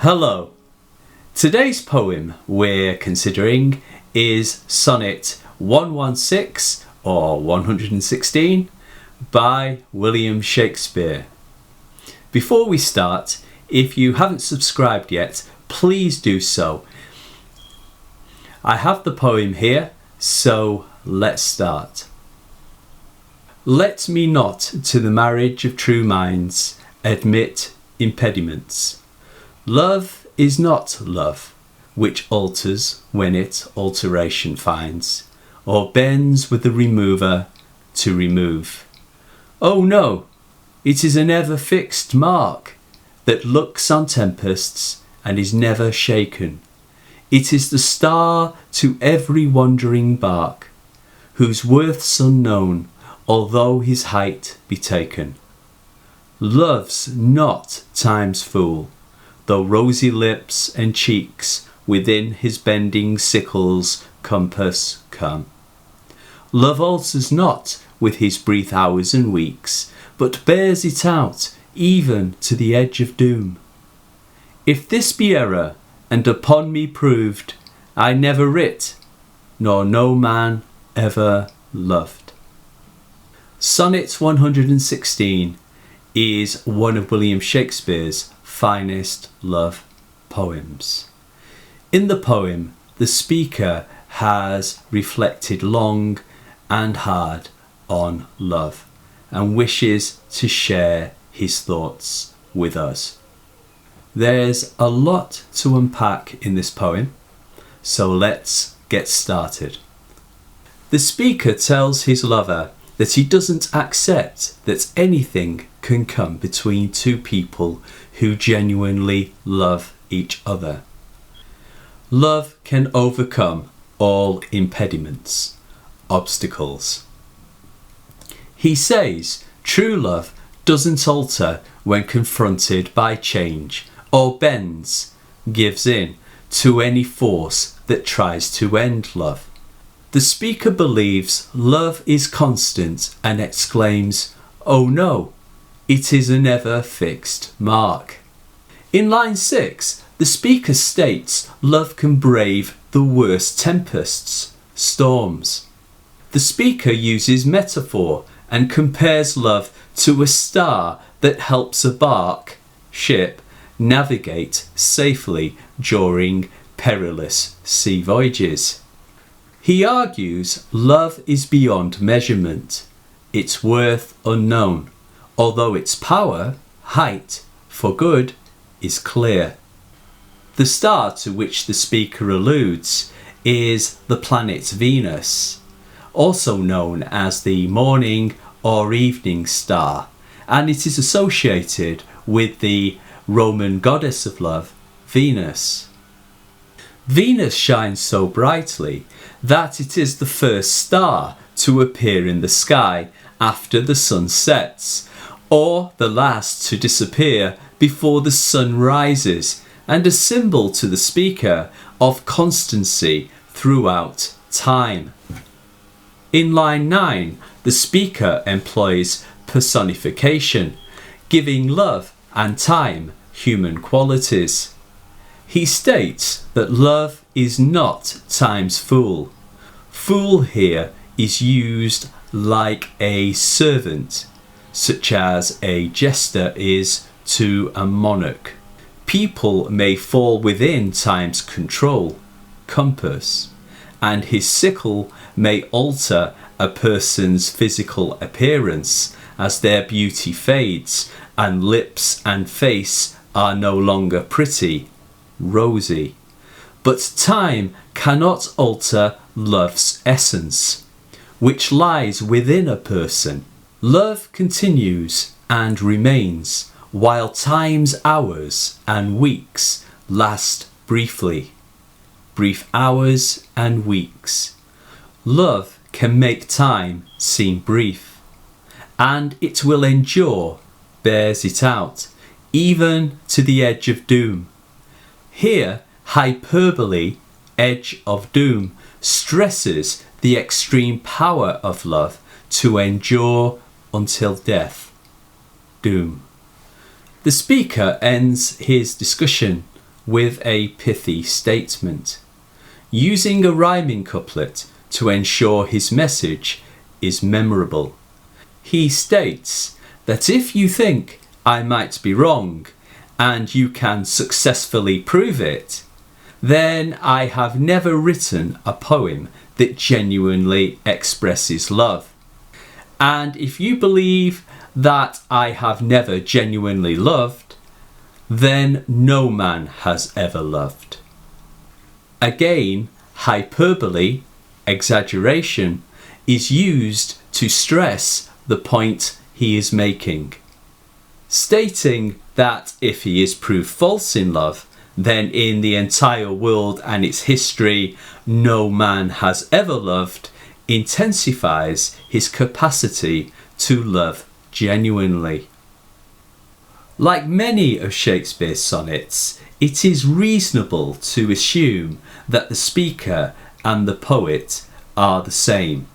Hello. Today's poem we're considering is Sonnet 116 or 116 by William Shakespeare. Before we start, if you haven't subscribed yet, please do so. I have the poem here, so let's start. Let me not to the marriage of true minds admit impediments. Love is not love, which alters when it alteration finds, or bends with the remover to remove. Oh no, it is an ever fixed mark, that looks on tempests and is never shaken. It is the star to every wandering bark, whose worth's unknown, although his height be taken. Love's not time's fool, though rosy lips and cheeks within his bending sickle's compass come. Love alters not with his brief hours and weeks, but bears it out even to the edge of doom. If this be error, and upon me proved, I never writ, nor no man ever loved. Sonnet 116 is one of William Shakespeare's finest love poems. In the poem, the speaker has reflected long and hard on love and wishes to share his thoughts with us. There's a lot to unpack in this poem, so let's get started. The speaker tells his lover that he doesn't accept that anything can come between two people who genuinely love each other. Love can overcome all impediments, obstacles. He says true love doesn't alter when confronted by change, or bends, gives in to any force that tries to end love. The speaker believes love is constant and exclaims, "Oh no, it is an ever fixed mark." In line 6, the speaker states love can brave the worst tempests, storms. The speaker uses metaphor and compares love to a star that helps a bark, ship, navigate safely during perilous sea voyages. He argues love is beyond measurement, its worth unknown, although its power, height, for good, is clear. The star to which the speaker alludes is the planet Venus, also known as the morning or evening star, and it is associated with the Roman goddess of love, Venus. Venus shines so brightly that it is the first star to appear in the sky after the sun sets, or the last to disappear before the sun rises, and a symbol to the speaker of constancy throughout time. In line 9, the speaker employs personification, giving love and time human qualities. He states that love is not time's fool. Fool here is used like a servant, such as a jester is to a monarch. People may fall within time's control, compass, and his sickle may alter a person's physical appearance as their beauty fades and lips and face are no longer pretty, rosy. But time cannot alter love's essence, which lies within a person. Love continues and remains, while time's hours and weeks last briefly. Brief hours and weeks. Love can make time seem brief, and it will endure, bears it out, even to the edge of doom. Here, hyperbole, edge of doom, stresses the extreme power of love to endure until death, doom. The speaker ends his discussion with a pithy statement, using a rhyming couplet to ensure his message is memorable. He states that if you think I might be wrong and you can successfully prove it, then I have never written a poem that genuinely expresses love. And if you believe that I have never genuinely loved, then no man has ever loved. Again, hyperbole, exaggeration, is used to stress the point he is making, stating that if he is proved false in love, then in the entire world and its history no man has ever loved, intensifies his capacity to love genuinely. Like many of Shakespeare's sonnets, it is reasonable to assume that the speaker and the poet are the same.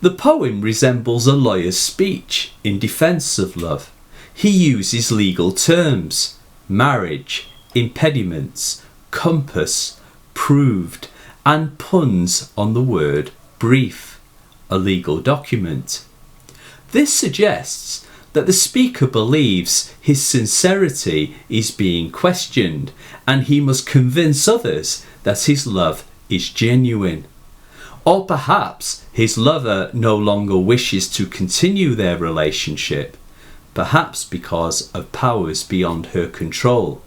The poem resembles a lawyer's speech in defence of love. He uses legal terms, marriage, impediments, compass, proved, and puns on the word brief, a legal document. This suggests that the speaker believes his sincerity is being questioned and he must convince others that his love is genuine. Or perhaps his lover no longer wishes to continue their relationship, perhaps because of powers beyond her control.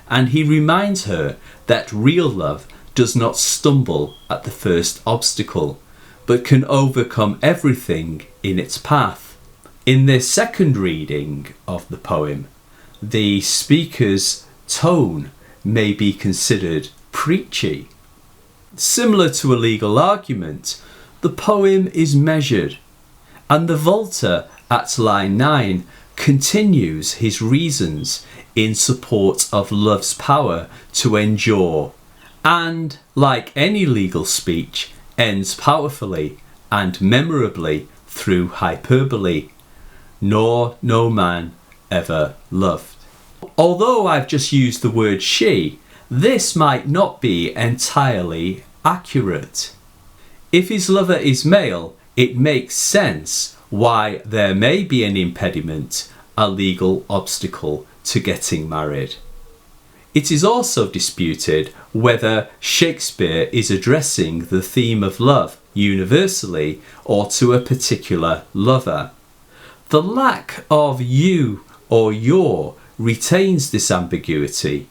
And he reminds her that real love does not stumble at the first obstacle, but can overcome everything in its path. In this second reading of the poem, the speaker's tone may be considered preachy. Similar to a legal argument, the poem is measured, and the vaulter at line 9 continues his reasons in support of love's power to endure, and, like any legal speech, ends powerfully and memorably through hyperbole. Nor no man ever loved. Although I've just used the word she, this might not be entirely accurate. If his lover is male, it makes sense why there may be an impediment, a legal obstacle to getting married. It is also disputed whether Shakespeare is addressing the theme of love universally or to a particular lover. The lack of you or your retains this ambiguity,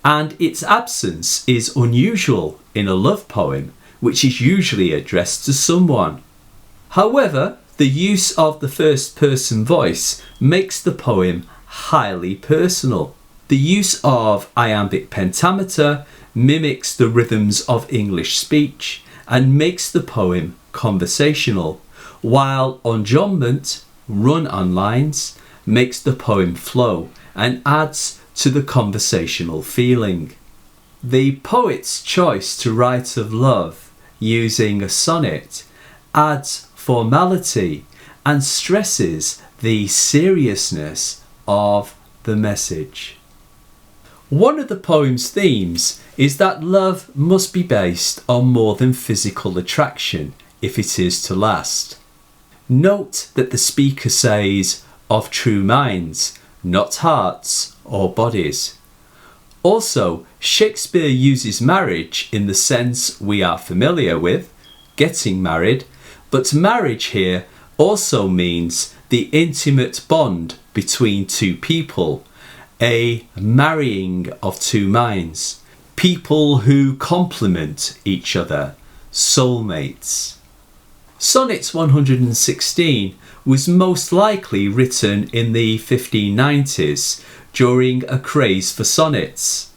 and its absence is unusual in a love poem, which is usually addressed to someone. However, the use of the first person voice makes the poem highly personal. The use of iambic pentameter mimics the rhythms of English speech and makes the poem conversational, while enjambment, run-on lines, makes the poem flow and adds to the conversational feeling. The poet's choice to write of love using a sonnet adds formality and stresses the seriousness of the message. One of the poem's themes is that love must be based on more than physical attraction if it is to last. Note that the speaker says of true minds, not hearts or bodies. Also, Shakespeare uses marriage in the sense we are familiar with, getting married, but marriage here also means the intimate bond between two people, a marrying of two minds, people who complement each other, soulmates. Sonnet 116 was most likely written in the 1590s during a craze for sonnets.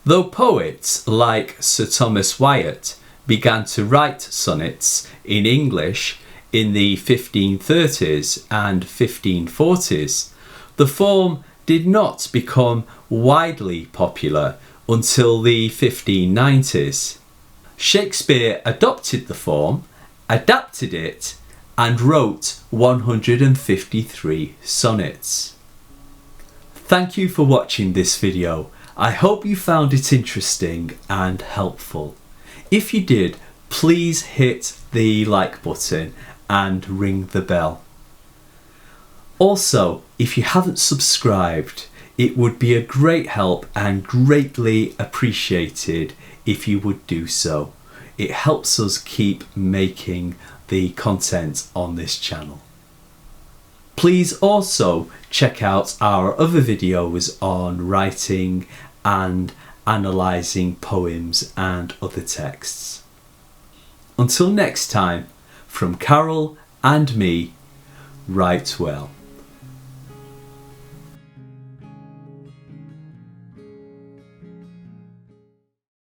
Though poets like Sir Thomas Wyatt began to write sonnets in English in the 1530s and 1540s, the form did not become widely popular until the 1590s. Shakespeare adopted the form, adapted it, and wrote 153 sonnets. Thank you for watching this video. I hope you found it interesting and helpful. If you did, please hit the like button and ring the bell. Also, if you haven't subscribed, it would be a great help and greatly appreciated if you would do so. It helps us keep making the content on this channel. Please also check out our other videos on writing and analysing poems and other texts. Until next time, from Carol and me, write well.